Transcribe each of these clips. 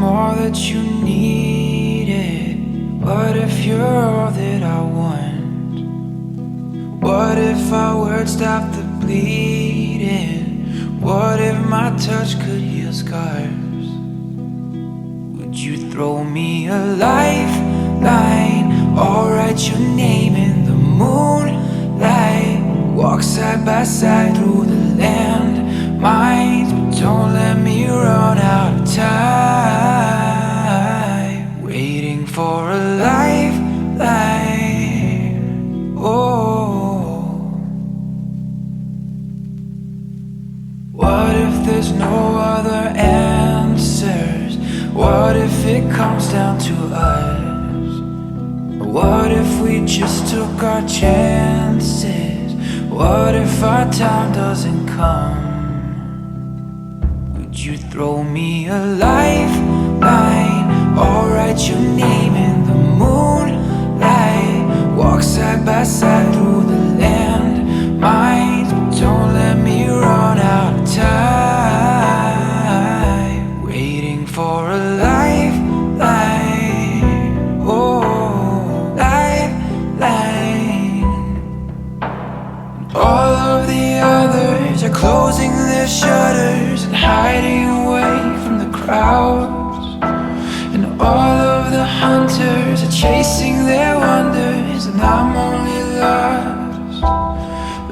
all that you needed? What if you're all that I want? What if our words stop the bleeding? What if my touch could heal scars? Would you throw me a lifeline or write your name in the moonlight? Walk side by side through the land mines, but don't let me run out of time, waiting for a lifeline. Oh, what if there's no other answers? What if it comes down to us? What if we just took our chances? What if our time doesn't come? Would you throw me a lifeline or write your name in the moonlight? Walk side by side through the land mines, but don't let me run out of time, waiting for a lifeline. Oh, lifeline. All of the others are closing their shutters and hiding away from the crowds, and all of the hunters are chasing their wonders, and I'm only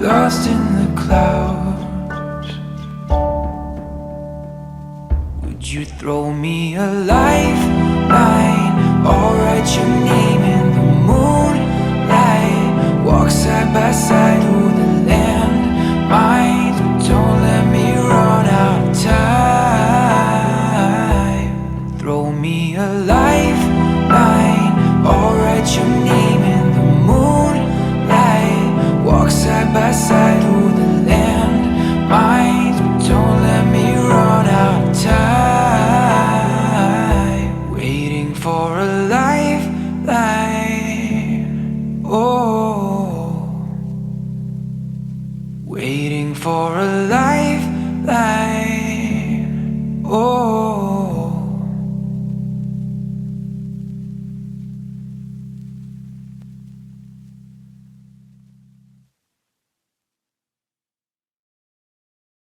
lost in the clouds. Would you throw me a lifeline or write your name in the moonlight? Walk side by side through the land mines, but don't let me run out of time. Throw me a lifeline or write your name in the moonlight. Walk side by side through the land mines, but don't let me run out of time, waiting for a lifeline. Oh, waiting for a lifeline.